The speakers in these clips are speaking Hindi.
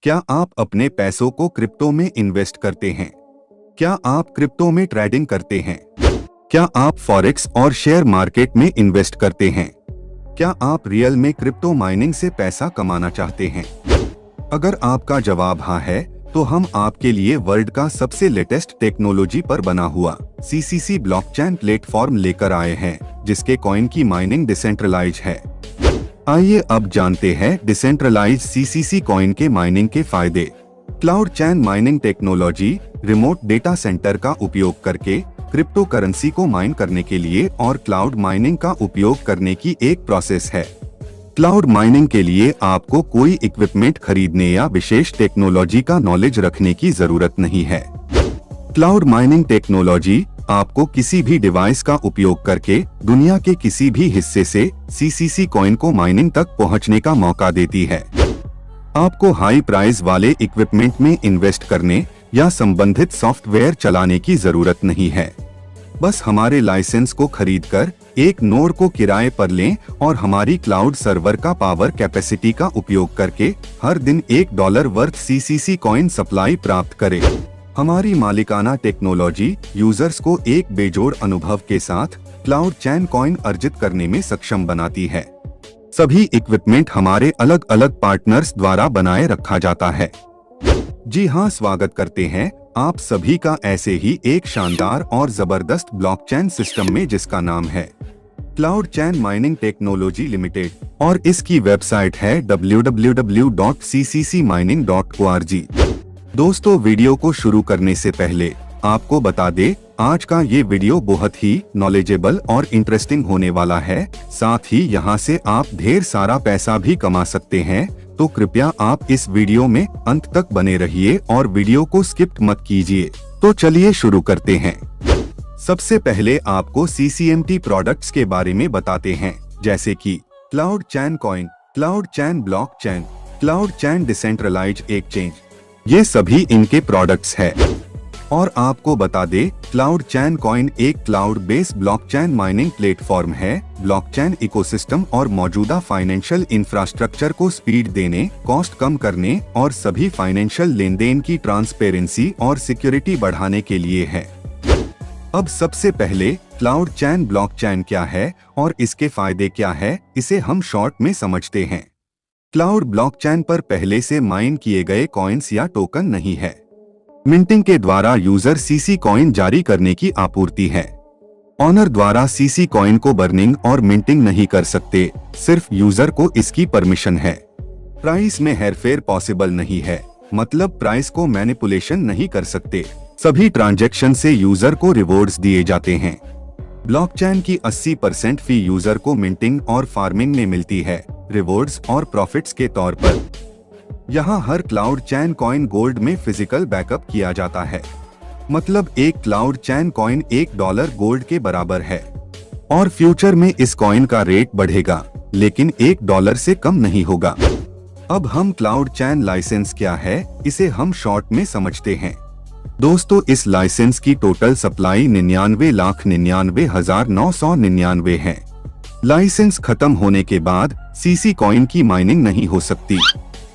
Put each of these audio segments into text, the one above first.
क्या आप अपने पैसों को क्रिप्टो में इन्वेस्ट करते हैं? क्या आप क्रिप्टो में ट्रेडिंग करते हैं? क्या आप फॉरेक्स और शेयर मार्केट में इन्वेस्ट करते हैं? क्या आप रियल में क्रिप्टो माइनिंग से पैसा कमाना चाहते हैं? अगर आपका जवाब हाँ है, तो हम आपके लिए वर्ल्ड का सबसे लेटेस्ट टेक्नोलॉजी पर बना हुआ CCC ब्लॉकचेन प्लेटफॉर्म लेकर आए हैं, जिसके कॉइन की माइनिंग डिसेंट्रलाइज है। आइए अब जानते हैं डिसेंट्रलाइज CCC कॉइन के माइनिंग के फायदे। Cloud chain mining technology remote data centre का उपयोग करके क्रिप्टो करेंसी को माइन करने के लिए और क्लाउड माइनिंग का उपयोग करने की एक प्रोसेस है। क्लाउड माइनिंग के लिए आपको कोई इक्विपमेंट खरीदने या विशेष टेक्नोलॉजी का नॉलेज रखने की जरूरत नहीं है। क्लाउड माइनिंग टेक्नोलॉजी आपको किसी भी डिवाइस का उपयोग करके दुनिया के किसी भी हिस्से से CCC कॉइन को माइनिंग तक पहुंचने का मौका देती है। आपको हाई प्राइस वाले इक्विपमेंट में इन्वेस्ट करने या संबंधित सॉफ्टवेयर चलाने की जरूरत नहीं है। बस हमारे लाइसेंस को खरीदकर एक नोड को किराए पर लें और हमारी क्लाउड सर्वर का पावर कैपेसिटी का उपयोग करके हर दिन $1 वर्थ CCC कॉइन सप्लाई प्राप्त करें। हमारी मालिकाना टेक्नोलॉजी यूजर्स को एक बेजोड़ अनुभव के साथ क्लाउड चैन कॉइन अर्जित करने में सक्षम बनाती है। सभी इक्विपमेंट हमारे अलग अलग पार्टनर्स द्वारा बनाए रखा जाता है। जी हाँ, स्वागत करते हैं आप सभी का ऐसे ही एक शानदार और जबरदस्त ब्लॉकचेन सिस्टम में, जिसका नाम है cloud chain mining technology limited, और इसकी वेबसाइट है www.cccmining.org। दोस्तों, वीडियो को शुरू करने से पहले आपको बता दे, आज का ये वीडियो बहुत ही नॉलेजेबल और इंटरेस्टिंग होने वाला है। साथ ही यहाँ से आप ढेर सारा पैसा भी कमा सकते हैं, तो कृपया आप इस वीडियो में अंत तक बने रहिए और वीडियो को स्किप मत कीजिए। तो चलिए शुरू करते हैं। सबसे पहले आपको CCMT प्रोडक्ट्स के बारे में बताते हैं, जैसे कि क्लाउड चैन कॉइन, क्लाउड चैन ब्लॉकचेन, क्लाउड चैन डिसेंट्रलाइज्ड एक्सचेंज, ये सभी इनके प्रोडक्ट्स है। और आपको बता दे, क्लाउड चैन कॉइन एक cloud based blockchain mining platform है। ब्लॉकचेन इकोसिस्टम और मौजूदा फाइनेंशियल इंफ्रास्ट्रक्चर को स्पीड देने, कॉस्ट कम करने और सभी फाइनेंशियल लेनदेन की ट्रांसपेरेंसी और सिक्योरिटी बढ़ाने के लिए है। अब सबसे पहले क्लाउड चैन ब्लॉकचेन क्या है और इसके फायदे क्या है, इसे हम शॉर्ट में समझते हैं। क्लाउड ब्लॉकचेन पर पहले से माइन किए गए कॉइन्स या टोकन नहीं है। मिंटिंग के द्वारा यूजर CC कॉइन जारी करने की आपूर्ति है। ऑनर द्वारा CC कॉइन को बर्निंग और मिंटिंग नहीं कर सकते, सिर्फ यूजर को इसकी परमिशन है। प्राइस में हेरफेर पॉसिबल नहीं है, मतलब प्राइस को मैनिपुलेशन नहीं कर सकते। सभी ट्रांजैक्शन से यूजर को रिवॉर्ड्स दिए जाते हैं। ब्लॉकचेन की 80% फी यूजर को मिंटिंग और फार्मिंग में मिलती है, रिवॉर्ड्स और प्रॉफिट्स के तौर पर। यहाँ हर क्लाउड चैन कॉइन गोल्ड में फिजिकल बैकअप किया जाता है, मतलब एक क्लाउड चैन कॉइन $1 गोल्ड के बराबर है। और फ्यूचर में इस कॉइन का रेट बढ़ेगा, लेकिन $1 से कम नहीं होगा। अब हम क्लाउड चैन लाइसेंस क्या है, इसे हम शॉर्ट में समझते हैं। दोस्तों, इस लाइसेंस की टोटल सप्लाई 99,99,999 है। लाइसेंस खत्म होने के बाद CC कॉइन की माइनिंग नहीं हो सकती।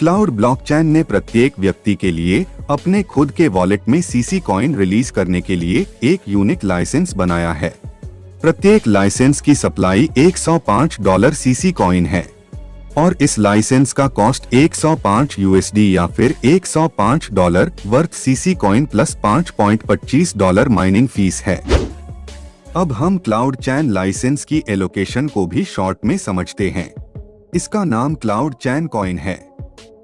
क्लाउड ब्लॉकचेन ने प्रत्येक व्यक्ति के लिए अपने खुद के वॉलेट में CC कॉइन रिलीज करने के लिए एक यूनिक लाइसेंस बनाया है। प्रत्येक लाइसेंस की सप्लाई $105 CC कॉइन है और इस लाइसेंस का कॉस्ट $105 या फिर $105 worth CC coin plus $5.25 mining fees है। अब हम क्लाउड चैन लाइसेंस की एलोकेशन को भी शॉर्ट में समझते हैं। इसका नाम क्लाउड चैन कॉइन है।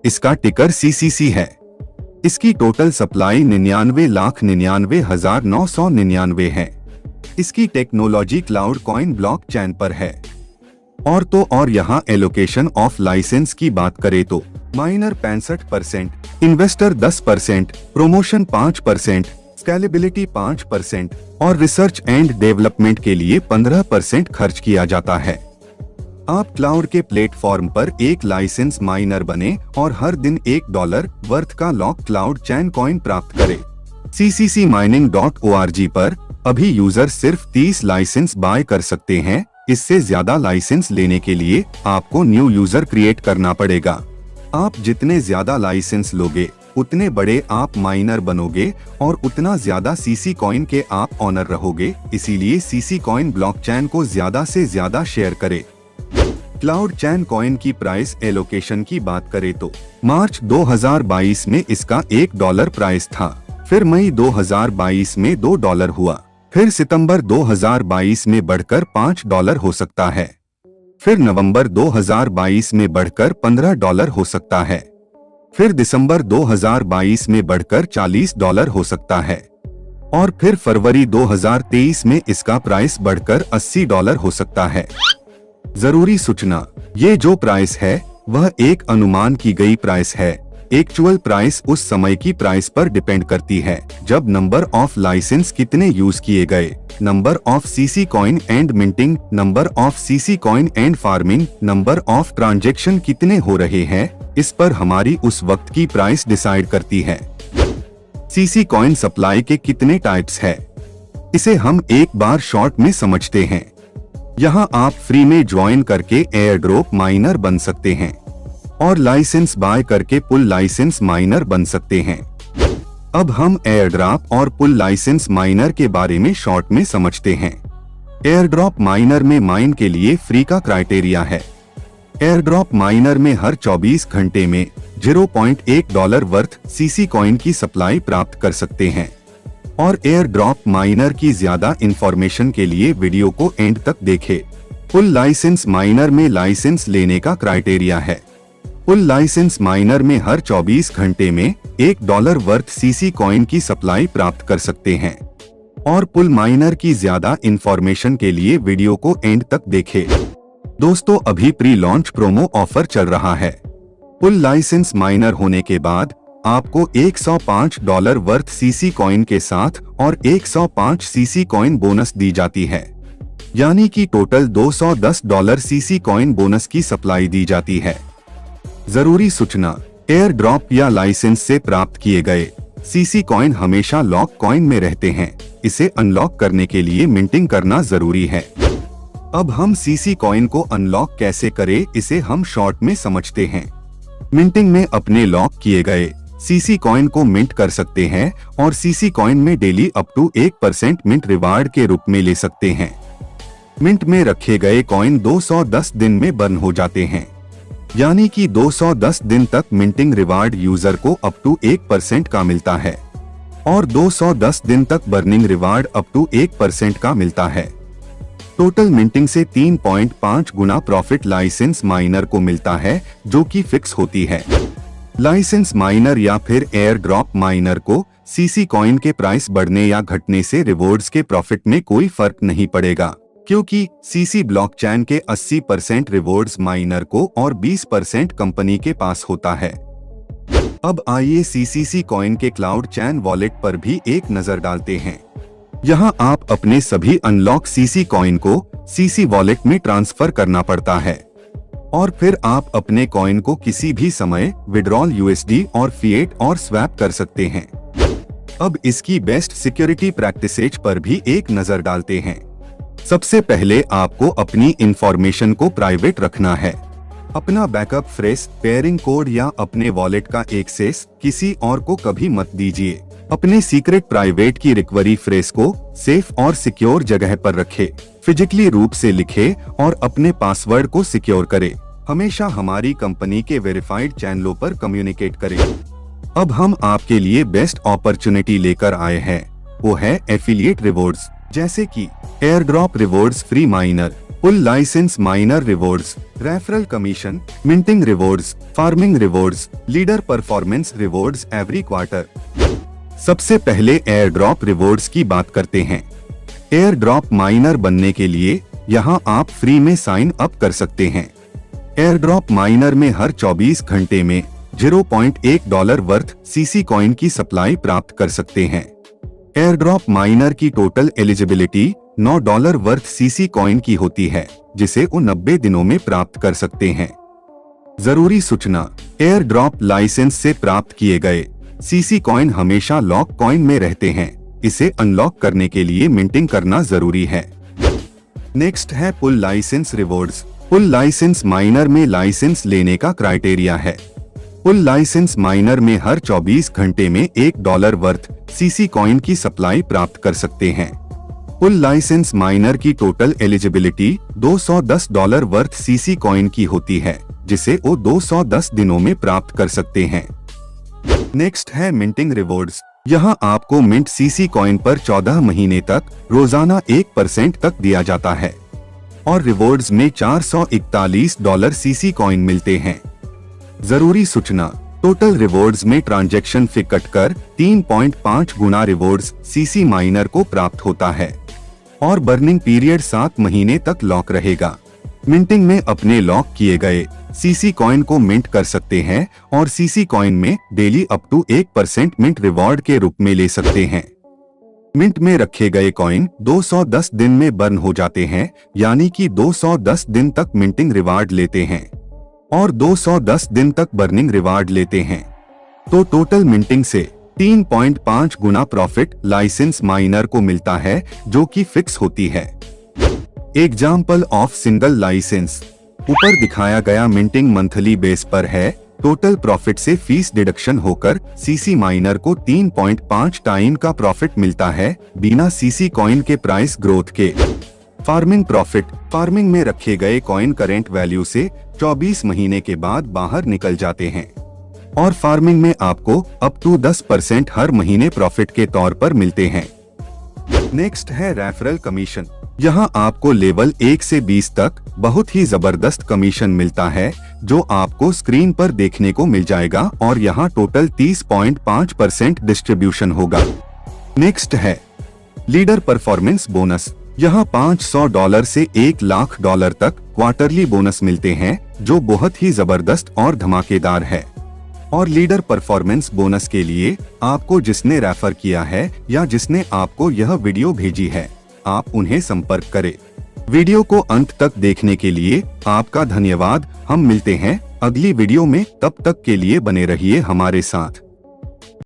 इसका टिकर CCC है। इसकी टोटल सप्लाई 99,99,999 है। इसकी टेक्नोलॉजी क्लाउड कॉइन ब्लॉकचेन पर है। और यहाँ एलोकेशन ऑफ लाइसेंस की बात करें तो माइनर 65%, इन्वेस्टर 10%, प्रोमोशन 5%, स्केलेबिलिटी 5% और रिसर्च एंड डेवलपमेंट के लिए 15% खर्च किया जाता है। आप क्लाउड के प्लेटफॉर्म पर एक लाइसेंस माइनर बने और हर दिन $1 वर्थ का लॉक क्लाउड चैन कॉइन प्राप्त करें। CCCmining.org पर अभी यूजर सिर्फ 30 लाइसेंस बाय कर सकते हैं। इससे ज्यादा लाइसेंस लेने के लिए आपको न्यू यूजर क्रिएट करना पड़ेगा। आप जितने ज्यादा लाइसेंस लोगे उतने बड़े आप माइनर बनोगे और उतना ज्यादा सीसी कॉइन के आप ऑनर रहोगे। इसीलिए सीसी कॉइन ब्लॉकचेन को ज्यादा से ज्यादा शेयर करें। क्लाउड चैन कॉइन की प्राइस एलोकेशन की बात करें तो मार्च 2022 में इसका $1 प्राइस था, फिर मई 2022 में $2 हुआ, फिर सितंबर 2022 में बढ़कर $5 हो सकता है, फिर नवंबर 2022 में बढ़कर $15 हो सकता है, फिर दिसंबर 2022 में बढ़कर $40 हो सकता है और फिर फरवरी 2023 में इसका प्राइस बढ़कर $80 हो सकता है। जरूरी सूचना, ये जो प्राइस है वह एक अनुमान की गई प्राइस है। एक्चुअल प्राइस उस समय की प्राइस पर डिपेंड करती है जब नंबर ऑफ लाइसेंस कितने यूज किए गए, number of CC coin and minting, number of CC coin and farming, number of transaction कितने हो रहे हैं, इस पर हमारी उस वक्त की प्राइस डिसाइड करती है। सीसी कॉइन सप्लाई के कितने टाइप्स है, इसे हम एक बार शॉर्ट में समझते हैं। यहाँ आप फ्री में ज्वाइन करके एयर ड्रॉप माइनर बन सकते हैं और लाइसेंस बाय करके पुल लाइसेंस माइनर बन सकते हैं। अब हम एयर ड्रॉप और पुल लाइसेंस माइनर के बारे में शॉर्ट में समझते हैं। एयर ड्रॉप माइनर में माइन के लिए फ्री का क्राइटेरिया है। एयर ड्रॉप माइनर में हर 24 घंटे में $0.1 वर्थ सीसी कॉइन की सप्लाई प्राप्त कर सकते हैं। और एयर ड्रॉप माइनर की ज्यादा इंफॉर्मेशन के लिए वीडियो को एंड तक देखें। पुल लाइसेंस माइनर में लाइसेंस लेने का क्राइटेरिया है। पुल लाइसेंस माइनर में हर 24 घंटे में $1 वर्थ सीसी कॉइन की सप्लाई प्राप्त कर सकते हैं। और पुल माइनर की ज्यादा इंफॉर्मेशन के लिए वीडियो को एंड तक देखें। दोस्तों, अभी प्री लॉन्च प्रोमो ऑफर चल रहा है। पुल लाइसेंस माइनर होने के बाद आपको $105 वर्थ सीसी कॉइन के साथ और 105 सीसी कॉइन बोनस दी जाती है, यानी कि टोटल $210 सीसी कॉइन बोनस की सप्लाई दी जाती है। जरूरी सूचना, एयर ड्रॉप या लाइसेंस से प्राप्त किए गए सीसी कॉइन हमेशा लॉक कॉइन में रहते हैं। इसे अनलॉक करने के लिए मिंटिंग करना जरूरी है। अब हम सीसी कॉइन को अनलॉक कैसे करें, इसे हम शॉर्ट में समझते हैं। मिंटिंग में अपने लॉक किए गए सीसी कॉइन को मिंट कर सकते हैं और सीसी कॉइन में daily up to 1% mint reward के रूप में ले सकते हैं। मिंट में रखे गए कॉइन 210 दिन में बर्न हो जाते हैं, यानी कि 210 दिन तक मिंटिंग रिवार्ड यूजर को अप टू 1% का मिलता है और 210 दिन तक बर्निंग रिवार्ड अप टू 1% का मिलता है। टोटल मिंटिंग से 3.5 गुना प्रॉफिट लाइसेंस माइनर को मिलता है, जो कि फिक्स होती है। लाइसेंस माइनर या फिर एयर ड्रॉप माइनर को सीसी कॉइन के प्राइस बढ़ने या घटने से रिवॉर्ड्स के प्रॉफिट में कोई फर्क नहीं पड़ेगा, क्योंकि सीसी ब्लॉकचेन के 80% रिवॉर्ड्स माइनर को और 20% कंपनी के पास होता है। अब आइए सीसीसी कॉइन के क्लाउड चैन वॉलेट पर भी एक नजर डालते हैं। यहाँ आप अपने सभी अनलॉक सीसी कॉइन को सीसी वॉलेट में ट्रांसफर करना पड़ता है और फिर आप अपने कॉइन को किसी भी समय विड्रॉल यूएसडी और फिएट और स्वैप कर सकते हैं। अब इसकी बेस्ट सिक्योरिटी प्रैक्टिसेज पर भी एक नजर डालते हैं। सबसे पहले आपको अपनी इंफॉर्मेशन को प्राइवेट रखना है। अपना बैकअप फ्रेश, पेयरिंग कोड या अपने वॉलेट का एक्सेस किसी और को कभी मत दीजिए। अपने सीक्रेट प्राइवेट की रिकवरी फ्रेज को सेफ और सिक्योर जगह पर रखें। फिजिकली रूप से लिखे और अपने पासवर्ड को सिक्योर करें। हमेशा हमारी कंपनी के वेरीफाइड चैनलों पर कम्युनिकेट करें। अब हम आपके लिए बेस्ट अपॉर्चुनिटी लेकर आए हैं, वो है एफिलिएट रिवॉर्ड्स, जैसे कि air drop rewards, free miner, pool licence miner rewards, referral commission, minting rewards, farming rewards, leader performance rewards every quarter. सबसे पहले एयर ड्रॉप रिवॉर्ड्स की बात करते हैं। एयर ड्रॉप माइनर बनने के लिए यहाँ आप फ्री में साइन अप कर सकते हैं। एयर ड्रॉप माइनर में हर 24 घंटे में $0.1 वर्थ सीसी कॉइन की सप्लाई प्राप्त कर सकते हैं। एयर ड्रॉप माइनर की total eligibility $9 worth CC coin की होती है, जिसे वो 90 दिनों में प्राप्त कर सकते हैं। जरूरी सूचना, एयर ड्रॉप लाइसेंस से प्राप्त किए गए सीसी कॉइन हमेशा लॉक कॉइन में रहते हैं। इसे अनलॉक करने के लिए मिंटिंग करना जरूरी है। नेक्स्ट है पुल लाइसेंस रिवॉर्ड्स। पुल लाइसेंस माइनर में लाइसेंस लेने का क्राइटेरिया है पुल लाइसेंस माइनर में हर 24 घंटे में $1 वर्थ सीसी कॉइन की सप्लाई प्राप्त कर सकते हैं। पुल लाइसेंस माइनर की total eligibility $210 worth CC coin की होती है, जिसे वो 210 दिनों में प्राप्त कर सकते हैं। नेक्स्ट है मिंटिंग रिवॉर्ड्स। यहाँ आपको मिंट सीसी कॉइन पर 14 महीने तक रोजाना 1% तक दिया जाता है और रिवॉर्ड्स में $441 सीसी कॉइन मिलते हैं। जरूरी सूचना, टोटल रिवॉर्ड्स में ट्रांजैक्शन फी कटकर 3.5 गुना रिवॉर्ड्स सीसी माइनर को प्राप्त होता है और बर्निंग पीरियड 7 महीने तक लॉक रहेगा। मिंटिंग में अपने लॉक किए गए सीसी कॉइन को मिंट कर सकते हैं और सीसी कॉइन में daily up to 1% mint reward के रूप में ले सकते हैं। मिंट में रखे गए कॉइन 210 दिन में बर्न हो जाते हैं, यानी कि 210 दिन तक मिंटिंग रिवार्ड लेते हैं और 210 दिन तक बर्निंग रिवार्ड लेते हैं। तो टोटल मिंटिंग से 3.5 गुना प्रॉफिट लाइसेंस माइनर को मिलता है, जो कि फिक्स होती है। Example of single license. ऊपर दिखाया गया मिंटिंग मंथली बेस पर है। टोटल प्रॉफिट से फीस डिडक्शन होकर सीसी माइनर को 3.5 टाइम का प्रॉफिट मिलता है बिना सीसी कॉइन के प्राइस ग्रोथ के। Farming profit. फार्मिंग में रखे गए कॉइन करेंट वैल्यू से 24 महीने के बाद बाहर निकल जाते हैं और फार्मिंग में आपको अप टू 10% हर महीने प्रॉफिट के तौर पर मिलते हैं। नेक्स्ट है रेफरल कमीशन। यहाँ आपको लेवल 1 से 20 तक बहुत ही जबरदस्त कमीशन मिलता है, जो आपको स्क्रीन पर देखने को मिल जाएगा और यहाँ टोटल 30.5% डिस्ट्रीब्यूशन होगा। नेक्स्ट है लीडर परफॉर्मेंस बोनस। यहाँ $500 से $1,00,000 तक क्वार्टरली बोनस मिलते हैं, जो बहुत ही जबरदस्त और धमाकेदार है। और लीडर परफॉर्मेंस बोनस के लिए आपको जिसने रेफर किया है या जिसने आपको यह वीडियो भेजी है, आप उन्हें संपर्क करें। वीडियो को अंत तक देखने के लिए आपका धन्यवाद। हम मिलते हैं अगली वीडियो में, तब तक के लिए बने रहिए हमारे साथ।